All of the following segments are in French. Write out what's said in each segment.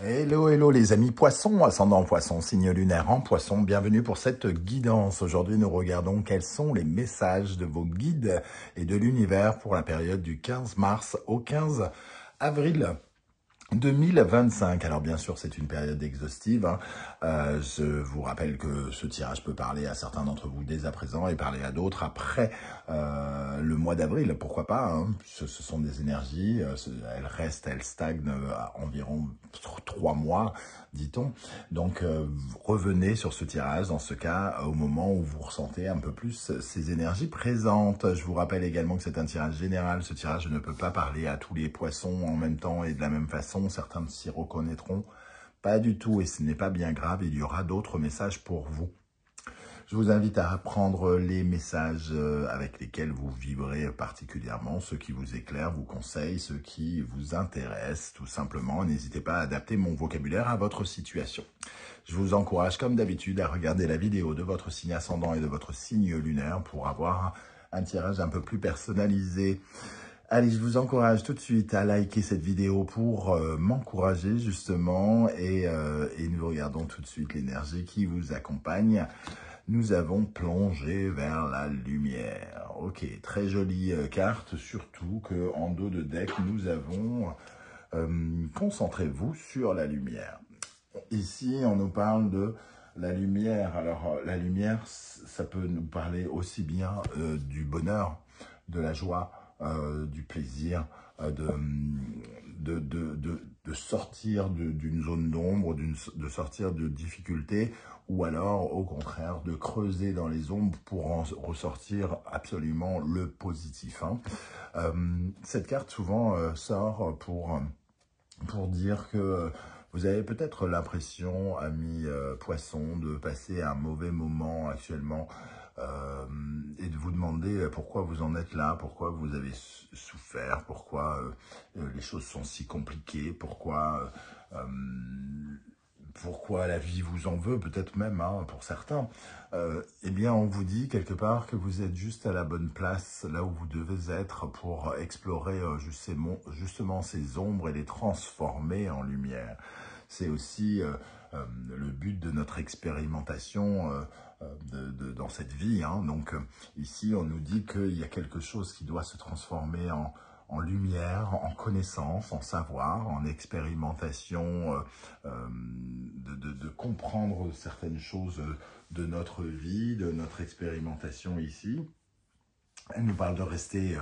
Hello, hello les amis poissons, ascendant poisson, signe lunaire en poisson, bienvenue pour cette guidance. Aujourd'hui nous regardons quels sont les messages de vos guides et de l'univers pour la période du 15 mars au 15 avril 2025. Alors bien sûr, c'est une période exhaustive. Je vous rappelle que ce tirage peut parler à certains d'entre vous dès à présent et parler à d'autres après le mois d'avril. Pourquoi pas, hein. Ce sont des énergies, elles restent, elles stagnent à environ 3 mois, dit-on. Donc revenez sur ce tirage, dans ce cas, au moment où vous ressentez un peu plus ces énergies présentes. Je vous rappelle également que c'est un tirage général. Ce tirage ne peut pas parler à tous les poissons en même temps et de la même façon. Certains s'y reconnaîtront pas du tout et ce n'est pas bien grave. Il y aura d'autres messages pour vous. Je vous invite à prendre les messages avec lesquels vous vibrez particulièrement, ceux qui vous éclairent, vous conseillent, ceux qui vous intéressent, tout simplement. N'hésitez pas à adapter mon vocabulaire à votre situation. Je vous encourage, comme d'habitude, à regarder la vidéo de votre signe ascendant et de votre signe lunaire pour avoir un tirage un peu plus personnalisé. Allez, je vous encourage tout de suite à liker cette vidéo pour m'encourager justement et nous regardons tout de suite l'énergie qui vous accompagne. Nous avons plongé vers la lumière. Ok, très jolie carte, surtout qu'en dos de deck, nous avons concentrez-vous sur la lumière. Ici, on nous parle de la lumière. Alors, la lumière, ça peut nous parler aussi bien du bonheur, de la joie, du plaisir, de sortir d'une zone d'ombre, de sortir de difficultés, ou alors, au contraire, de creuser dans les ombres pour en ressortir absolument le positif. Hein. Cette carte, souvent, sort pour dire que vous avez peut-être l'impression, amis poissons, de passer un mauvais moment actuellement et de vous demander pourquoi vous en êtes là, pourquoi vous avez souffert, pourquoi les choses sont si compliquées, pourquoi la vie vous en veut, peut-être même hein, pour certains. Eh bien, on vous dit quelque part que vous êtes juste à la bonne place, là où vous devez être pour explorer justement ces ombres et les transformer en lumière. C'est aussi le but de notre expérimentation dans cette vie. Hein. Donc ici, on nous dit qu'il y a quelque chose qui doit se transformer en lumière, en connaissance, en savoir, en expérimentation, de comprendre certaines choses de notre vie, de notre expérimentation ici. Elle nous parle de rester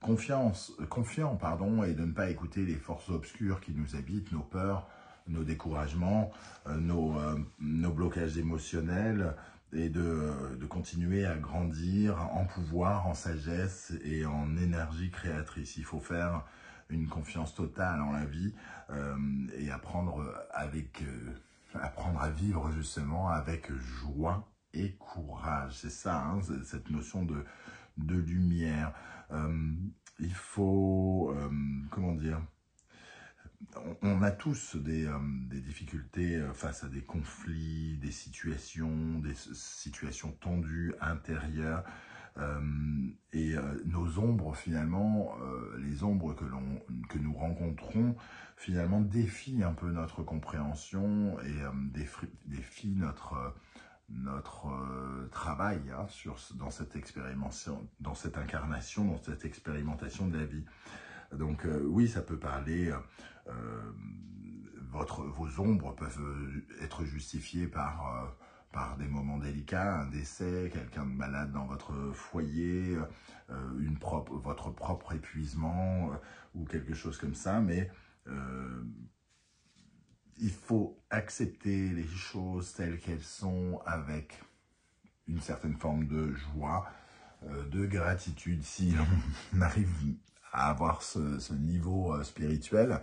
confiant, et de ne pas écouter les forces obscures qui nous habitent, nos peurs, nos découragements, nos blocages émotionnels, et de continuer à grandir en pouvoir, en sagesse et en énergie créatrice. Il faut faire une confiance totale en la vie et apprendre à vivre justement avec joie et courage. C'est ça, hein, cette notion de lumière. Il faut, comment dire, on a tous des difficultés face à des conflits, des situations tendues intérieures. Nos ombres, finalement, les ombres que nous rencontrons, finalement, défient un peu notre compréhension et défient notre travail hein, dans cette expérimentation, dans cette incarnation, dans cette expérimentation de la vie. Donc oui, ça peut parler, vos ombres peuvent être justifiées par des moments délicats, un décès, quelqu'un de malade dans votre foyer, votre propre épuisement ou quelque chose comme ça, mais il faut accepter les choses telles qu'elles sont avec une certaine forme de joie, de gratitude si on arrive à avoir ce niveau spirituel.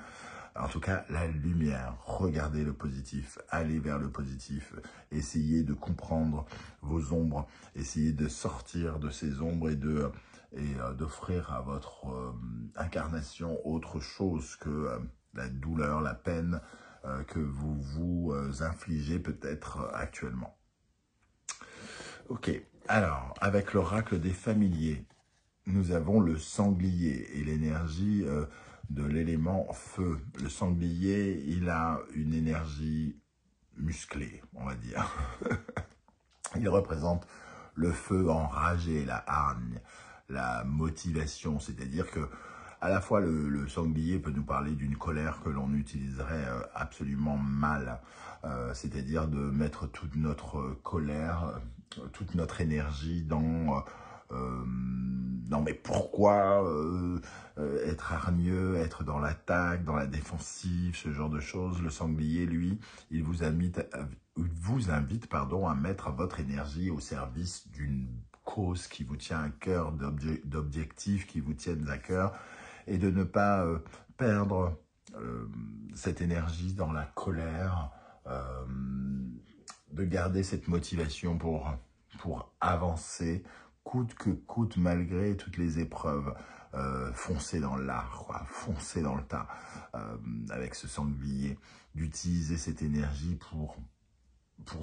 En tout cas, la lumière, regardez le positif, allez vers le positif, essayez de comprendre vos ombres, essayez de sortir de ces ombres et d'offrir à votre incarnation autre chose que la douleur, la peine que vous vous infligez peut-être actuellement. Ok, alors, avec l'oracle des familiers, nous avons le sanglier et l'énergie de l'élément feu. Le sanglier, il a une énergie musclée, on va dire. Il représente le feu enragé, la hargne, la motivation, c'est-à-dire que à la fois le sanglier peut nous parler d'une colère que l'on utiliserait absolument mal, c'est-à-dire de mettre toute notre colère, toute notre énergie dans non mais pourquoi être hargneux, être dans l'attaque, dans la défensive, ce genre de choses. Le sanglier, lui, il vous invite à mettre votre énergie au service d'une cause qui vous tient à cœur, d'objectifs qui vous tiennent à cœur, et de ne pas perdre cette énergie dans la colère, de garder cette motivation pour avancer, coûte que coûte, malgré toutes les épreuves. Foncer dans l'art, foncer dans le tas, avec ce sanglier, d'utiliser cette énergie pour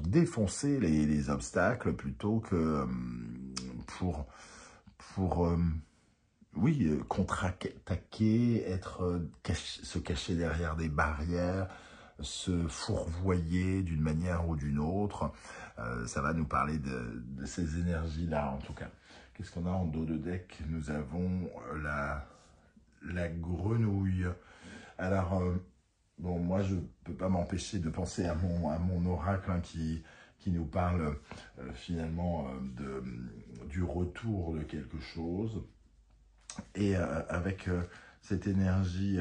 défoncer les obstacles plutôt que pour contre-attaquer, se cacher derrière des barrières, se fourvoyer d'une manière ou d'une autre. Ça va nous parler de ces énergies-là, en tout cas. Qu'est-ce qu'on a en dos de deck? Nous avons la grenouille. Alors, bon, moi, je ne peux pas m'empêcher de penser à mon oracle hein, qui nous parle finalement du retour de quelque chose. Et avec cette énergie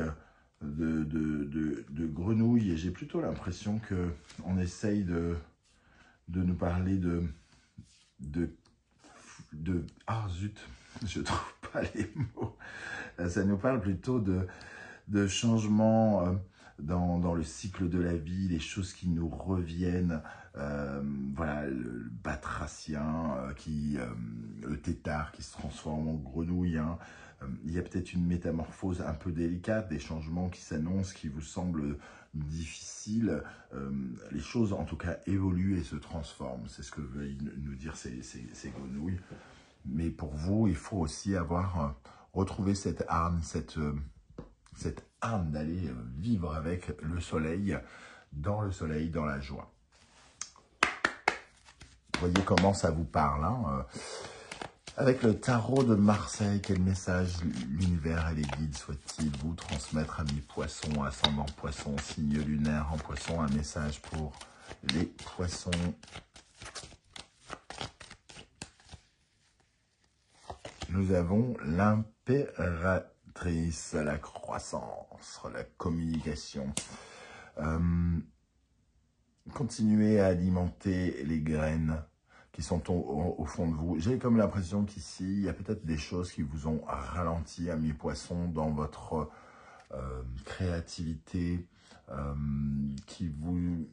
de grenouille, et j'ai plutôt l'impression qu'on essaye de nous parler ah zut, je trouve pas les mots. Ça nous parle plutôt de changement dans le cycle de la vie, les choses qui nous reviennent. Voilà, le batracien, le tétard qui se transforme en grenouille. Hein. Il y a peut-être une métamorphose un peu délicate, des changements qui s'annoncent, qui vous semblent difficiles. Les choses, en tout cas, évoluent et se transforment. C'est ce que veulent nous dire ces grenouilles. Mais pour vous, il faut aussi retrouver cette âme, cette âme d'aller vivre avec le soleil, dans la joie. Vous voyez comment ça vous parle, hein. Avec le tarot de Marseille, quel message l'univers et les guides souhaitent-ils vous transmettre, amis poissons, ascendant poissons, signe lunaire en poisson, un message pour les poissons. Nous avons l'impératrice, la croissance, la communication. Continuez à alimenter les graines qui sont au fond de vous. J'ai comme l'impression qu'ici, il y a peut-être des choses qui vous ont ralenti, amis poissons, dans votre créativité, qui vous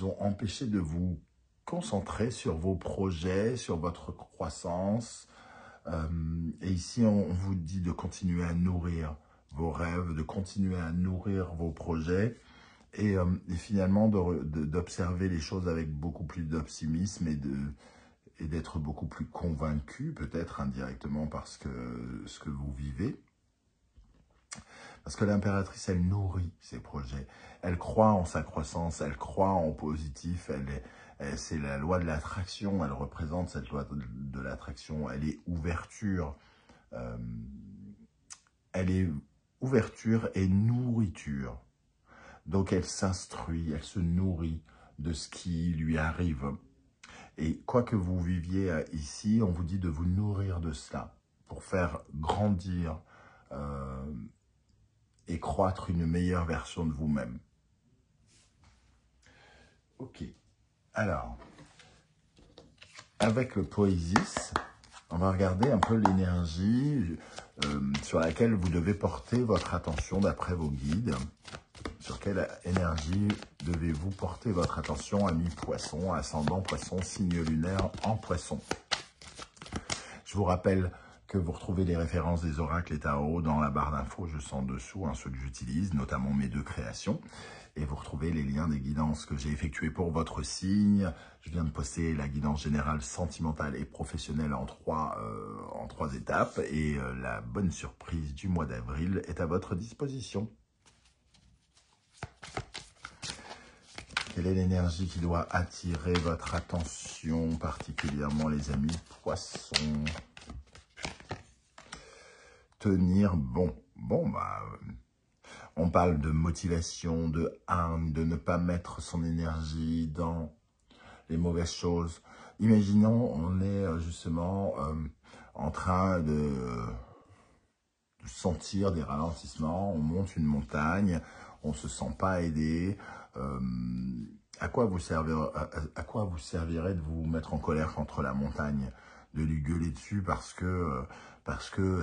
ont empêché de vous concentrer sur vos projets, sur votre croissance. Et ici, on vous dit de continuer à nourrir vos rêves, de continuer à nourrir vos projets, et finalement d'observer les choses avec beaucoup plus d'optimisme et d'être beaucoup plus convaincu, peut-être indirectement parce que ce que vous vivez. Parce que l'impératrice, elle nourrit ses projets. Elle croit en sa croissance, elle croit en positif, c'est la loi de l'attraction, elle représente cette loi de l'attraction, elle est ouverture. Elle est ouverture et nourriture. Donc elle s'instruit, elle se nourrit de ce qui lui arrive. Et quoi que vous viviez ici, on vous dit de vous nourrir de cela pour faire grandir et croître une meilleure version de vous-même. Ok. Alors, avec le Poésis, on va regarder un peu l'énergie sur laquelle vous devez porter votre attention d'après vos guides. Sur quelle énergie devez-vous porter votre attention, amis poissons, ascendant poisson, signe lunaire en poisson. Je vous rappelle que vous retrouvez les références des oracles et tarot dans la barre d'infos juste en dessous, ceux que j'utilise, notamment mes 2 créations. Et vous retrouvez les liens des guidances que j'ai effectuées pour votre signe. Je viens de poster la guidance générale sentimentale et professionnelle en 3 3 étapes et la bonne surprise du mois d'avril est à votre disposition. Quelle est l'énergie qui doit attirer votre attention, particulièrement les amis poissons? Tenir bon. Bon, on parle de motivation, de âme, de ne pas mettre son énergie dans les mauvaises choses. Imaginons, on est justement en train de sentir des ralentissements, on monte une montagne, on ne se sent pas aidé. À quoi vous servirait de vous mettre en colère contre la montagne, de lui gueuler dessus parce que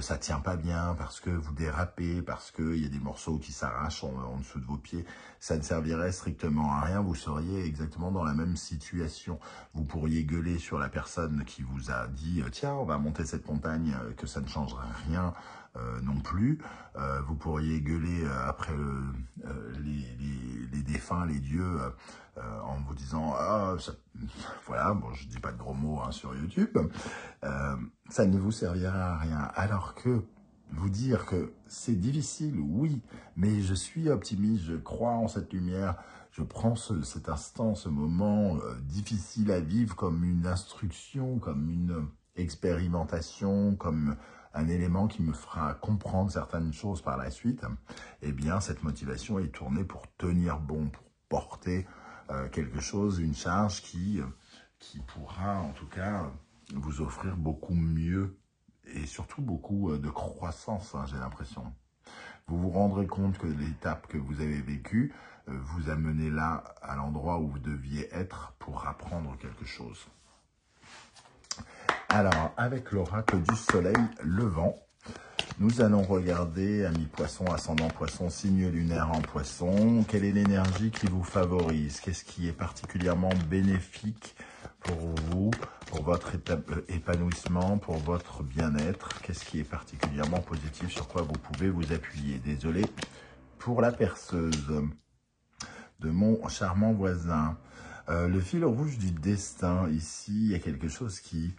ça tient pas bien, parce que vous dérapez, parce qu'il y a des morceaux qui s'arrachent en dessous de vos pieds? Ça ne servirait strictement à rien, vous seriez exactement dans la même situation. Vous pourriez gueuler sur la personne qui vous a dit « Tiens, on va monter cette montagne », que ça ne changerait rien non plus. Vous pourriez gueuler après les défunts, les dieux, en vous disant ah, voilà, bon, je dis pas de gros mots sur YouTube, ça ne vous servira à rien. Alors que vous dire que c'est difficile, oui, mais je suis optimiste, je crois en cette lumière, je prends cet instant, ce moment difficile à vivre comme une instruction, comme une expérimentation, comme un élément qui me fera comprendre certaines choses par la suite. Eh bien, cette motivation est tournée pour tenir bon, pour porter quelque chose, une charge qui pourra en tout cas vous offrir beaucoup mieux et surtout beaucoup de croissance, j'ai l'impression. Vous vous rendrez compte que l'étape que vous avez vécue vous a mené là, à l'endroit où vous deviez être pour apprendre quelque chose. Alors, avec l'oracle du soleil levant, nous allons regarder, amis poissons, ascendant poisson, signe lunaire en poisson, quelle est l'énergie qui vous favorise? Qu'est-ce qui est particulièrement bénéfique pour vous, pour votre épanouissement, pour votre bien-être? Qu'est-ce qui est particulièrement positif, sur quoi vous pouvez vous appuyer? Désolé pour la perceuse de mon charmant voisin. Le fil rouge du destin, ici, il y a quelque chose qui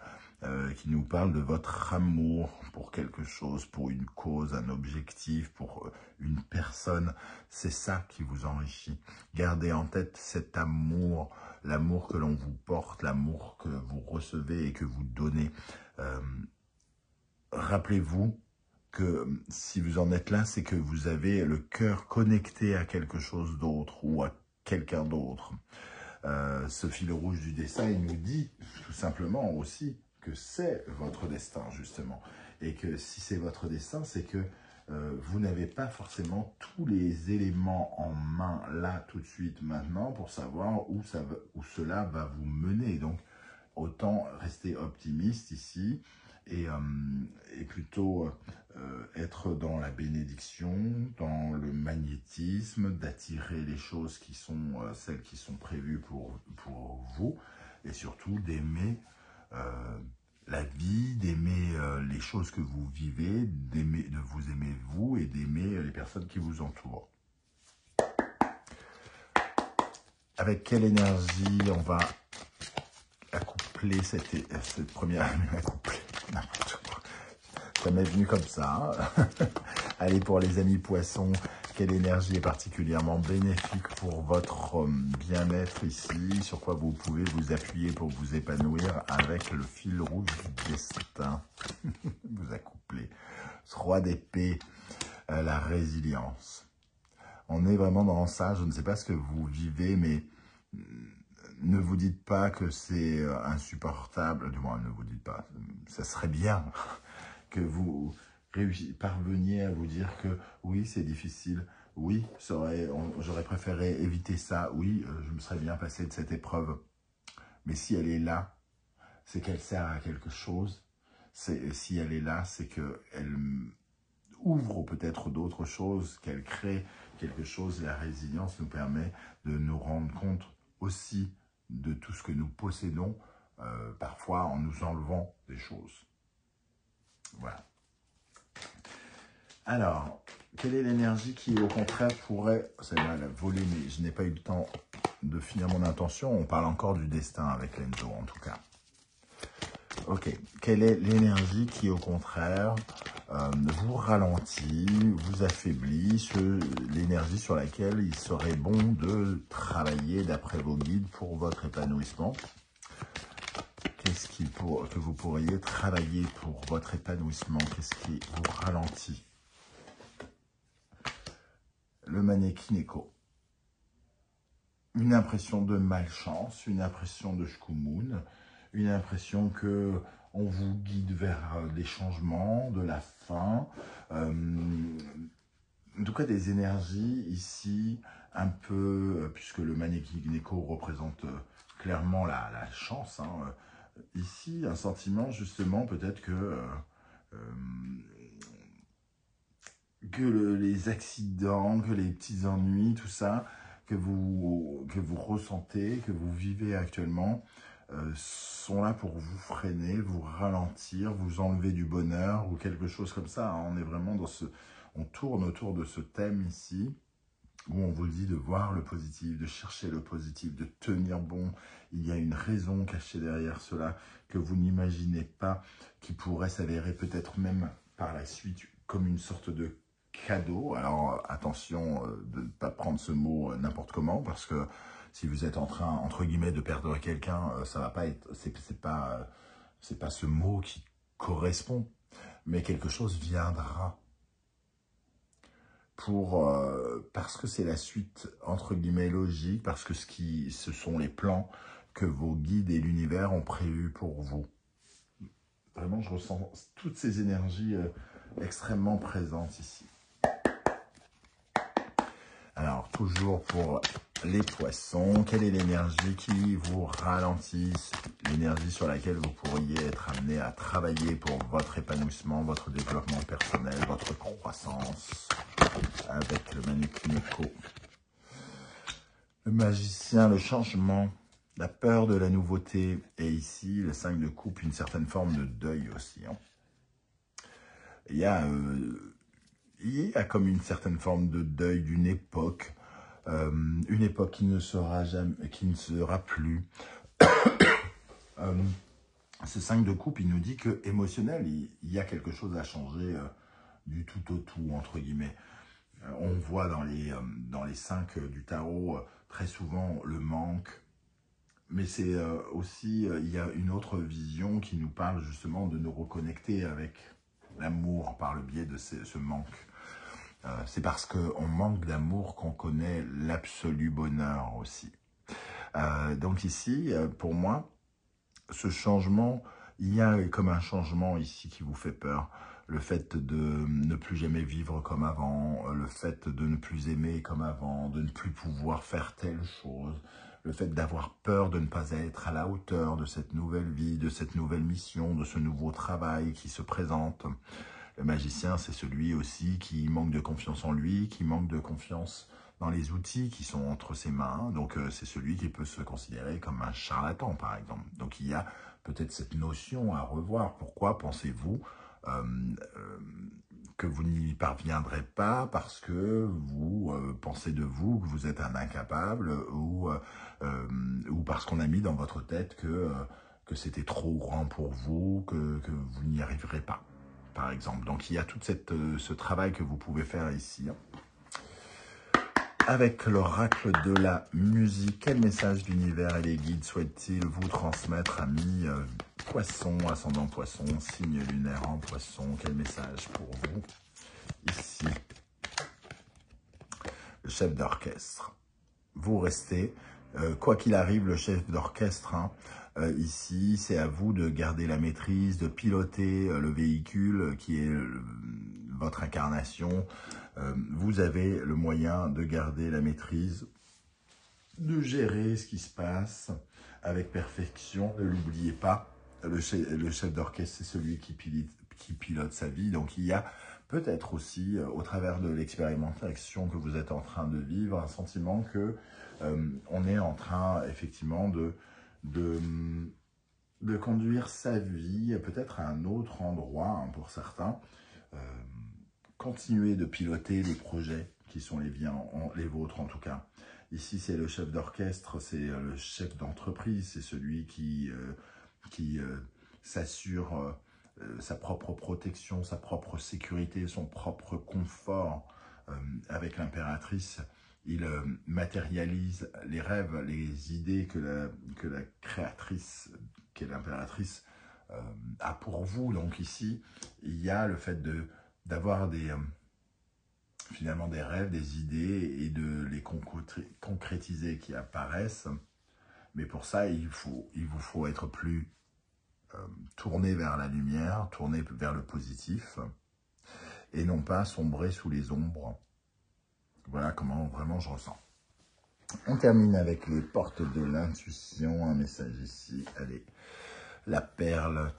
nous parle de votre amour pour quelque chose, pour une cause, un objectif, pour une personne. C'est ça qui vous enrichit. Gardez en tête cet amour, l'amour que l'on vous porte, l'amour que vous recevez et que vous donnez. Rappelez-vous que si vous en êtes là, c'est que vous avez le cœur connecté à quelque chose d'autre ou à quelqu'un d'autre. Ce fil rouge du destin, il nous dit tout simplement aussi que c'est votre destin, justement. Et que si c'est votre destin, c'est que vous n'avez pas forcément tous les éléments en main, là, tout de suite, maintenant, pour savoir où cela va vous mener. Donc, autant rester optimiste ici et plutôt être dans la bénédiction, dans le magnétisme, d'attirer les choses qui sont celles qui sont prévues pour vous, et surtout d'aimer la vie, d'aimer les choses que vous vivez, de vous aimer vous et d'aimer les personnes qui vous entourent. Avec quelle énergie on va accoupler cette première... Accoupler, n'importe quoi. Ça m'est venu comme ça. Allez, pour les amis poissons, quelle énergie est particulièrement bénéfique pour votre bien-être ici? Sur quoi vous pouvez vous appuyer pour vous épanouir avec le fil rouge du destin? Vous accouplez. Roi d'épée, la résilience. On est vraiment dans ça. Je ne sais pas ce que vous vivez, mais ne vous dites pas que c'est insupportable. Du moins, ne vous dites pas. Ça serait bien que vous parveniez à vous dire que oui, c'est difficile, oui, j'aurais préféré éviter ça, oui, je me serais bien passé de cette épreuve. Mais si elle est là, c'est qu'elle sert à quelque chose. Si elle est là, c'est qu'elle ouvre peut-être d'autres choses, qu'elle crée quelque chose. La résilience nous permet de nous rendre compte aussi de tout ce que nous possédons, parfois en nous enlevant des choses. Voilà. Alors, quelle est l'énergie qui, au contraire, pourrait... Celle-là, elle a volé, mais je n'ai pas eu le temps de finir mon intention. On parle encore du destin avec l'Enzo, en tout cas. Ok, quelle est l'énergie qui, au contraire, vous ralentit, vous affaiblit, l'énergie sur laquelle il serait bon de travailler d'après vos guides pour votre épanouissement? Qu'est-ce que vous pourriez travailler pour votre épanouissement? Qu'est-ce qui vous ralentit? Le mannequin écho. Une impression de malchance, une impression de shkumun, une impression que on vous guide vers des changements, de la fin, en tout cas des énergies ici un peu, puisque le mannequin écho représente clairement la chance, hein, ici un sentiment justement peut-être que les accidents, que les petits ennuis, tout ça, que vous ressentez, que vous vivez actuellement, sont là pour vous freiner, vous ralentir, vous enlever du bonheur ou quelque chose comme ça. Hein. On est vraiment dans on tourne autour de ce thème ici, où on vous dit de voir le positif, de chercher le positif, de tenir bon. Il y a une raison cachée derrière cela que vous n'imaginez pas, qui pourrait s'avérer peut-être même par la suite comme une sorte de cadeau. Alors attention de ne pas prendre ce mot n'importe comment, parce que si vous êtes en train, entre guillemets, de perdre quelqu'un, ça va pas être, c'est pas ce mot qui correspond, mais quelque chose viendra. Parce que c'est la suite, entre guillemets, logique, parce que ce sont les plans que vos guides et l'univers ont prévus pour vous. Vraiment, je ressens toutes ces énergies extrêmement présentes ici. Alors, toujours pour les poissons, quelle est l'énergie qui vous ralentit, l'énergie sur laquelle vous pourriez être amené à travailler pour votre épanouissement, votre développement personnel, votre croissance, avec le mannequin écho. Le magicien, le changement, la peur de la nouveauté, et ici, le 5 de coupe, une certaine forme de deuil aussi. Hein. Il y a comme une certaine forme de deuil d'une époque, une époque qui ne sera jamais, qui ne sera plus. Ce 5 de coupe, il nous dit que émotionnel, il y a quelque chose à changer du tout au tout, entre guillemets. On voit dans les 5 du tarot très souvent le manque, mais c'est aussi, il y a une autre vision qui nous parle justement de nous reconnecter avec l'amour par le biais de ce manque. C'est parce qu'on manque d'amour qu'on connaît l'absolu bonheur aussi. Donc ici, pour moi, ce changement, il y a comme un changement ici qui vous fait peur. Le fait de ne plus jamais vivre comme avant, le fait de ne plus aimer comme avant, de ne plus pouvoir faire telle chose, le fait d'avoir peur de ne pas être à la hauteur de cette nouvelle vie, de cette nouvelle mission, de ce nouveau travail qui se présente. Le magicien, c'est celui aussi qui manque de confiance en lui, qui manque de confiance dans les outils qui sont entre ses mains. Donc, c'est celui qui peut se considérer comme un charlatan, par exemple. Donc, il y a peut-être cette notion à revoir. Pourquoi pensez-vous que vous n'y parviendrez pas parce que vous pensez de vous que vous êtes un incapable ou parce qu'on a mis dans votre tête que c'était trop grand pour vous, que vous n'y arriverez pas, par exemple. Donc, il y a tout ce travail que vous pouvez faire ici. Avec l'oracle de la musique, quel message d'univers et les guides souhaitent-ils vous transmettre, amis poissons, ascendant poisson, signe lunaire en poisson? Quel message pour vous ici? Le chef d'orchestre. Vous restez, quoi qu'il arrive, le chef d'orchestre, hein, ici, c'est à vous de garder la maîtrise, de piloter le véhicule qui est votre incarnation. Vous avez le moyen de garder la maîtrise, de gérer ce qui se passe avec perfection. Ne l'oubliez pas, le chef d'orchestre, c'est celui qui pilote sa vie. Donc, il y a peut-être aussi, au travers de l'expérimentation que vous êtes en train de vivre, un sentiment que on est en train, effectivement, de conduire sa vie peut-être à un autre endroit, hein, pour certains. Continuer de piloter les projets qui sont les vôtres en tout cas. Ici, c'est le chef d'orchestre, c'est le chef d'entreprise, c'est celui qui s'assure sa propre protection, sa propre sécurité, son propre confort avec l'impératrice. Il matérialise les rêves, les idées que la créatrice, qui est l'impératrice, a pour vous. Donc ici, il y a le fait d'avoir finalement des rêves, des idées et de les concrétiser qui apparaissent. Mais pour ça, il vous faut être plus tourné vers la lumière, tourné vers le positif et non pas sombrer sous les ombres. Voilà comment vraiment je ressens. On termine avec les portes de l'intuition. Un message ici. Allez, la perle.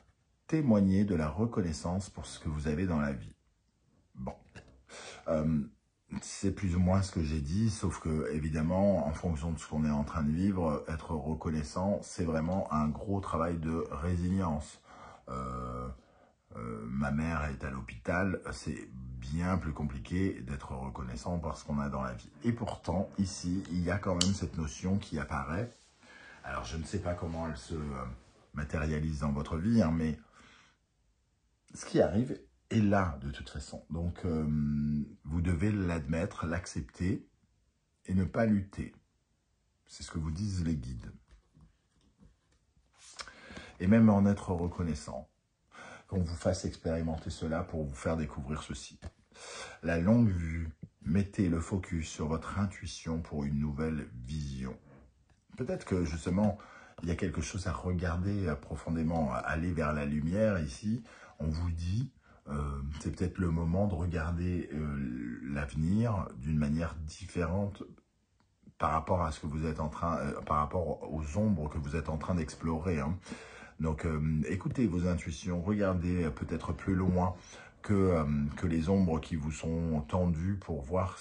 Témoignez de la reconnaissance pour ce que vous avez dans la vie. Bon. C'est plus ou moins ce que j'ai dit, sauf que, évidemment, en fonction de ce qu'on est en train de vivre, être reconnaissant, c'est vraiment un gros travail de résilience. Ma mère est à l'hôpital, c'est bien plus compliqué d'être reconnaissant par ce qu'on a dans la vie. Et pourtant, ici, il y a quand même cette notion qui apparaît. Alors, je ne sais pas comment elle se matérialise dans votre vie, hein, mais ce qui arrive est là, de toute façon. Donc, vous devez l'admettre, l'accepter et ne pas lutter. C'est ce que vous disent les guides. Et même en être reconnaissant. Qu'on vous fasse expérimenter cela pour vous faire découvrir ceci. La longue vue, mettez le focus sur votre intuition pour une nouvelle vision. Peut-être que justement, il y a quelque chose à regarder profondément, aller vers la lumière ici. On vous dit, c'est peut-être le moment de regarder l'avenir d'une manière différente par rapport à ce que vous êtes en train, par rapport aux ombres que vous êtes en train d'explorer, hein. Donc, écoutez vos intuitions, regardez peut-être plus loin que les ombres qui vous sont tendues pour voir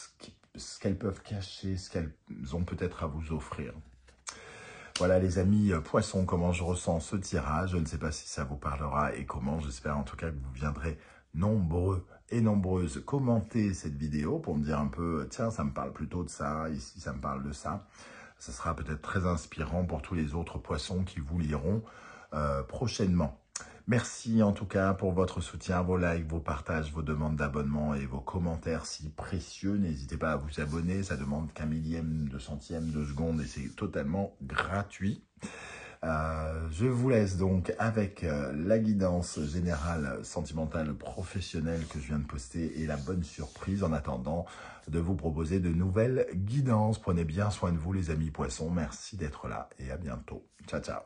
ce qu'elles peuvent cacher, ce qu'elles ont peut-être à vous offrir. Voilà les amis poissons, comment je ressens ce tirage. Je ne sais pas si ça vous parlera et comment. J'espère en tout cas que vous viendrez nombreux et nombreuses commenter cette vidéo pour me dire un peu, tiens, ça me parle plutôt de ça, ici ça me parle de ça. Ça sera peut-être très inspirant pour tous les autres poissons qui vous liront prochainement. Merci en tout cas pour votre soutien, vos likes, vos partages, vos demandes d'abonnement et vos commentaires si précieux. N'hésitez pas à vous abonner, ça demande qu'un millième de centième de seconde et c'est totalement gratuit. Je vous laisse donc avec la guidance générale sentimentale professionnelle que je viens de poster et la bonne surprise en attendant de vous proposer de nouvelles guidances. Prenez bien soin de vous les amis poissons, merci d'être là et à bientôt. Ciao ciao.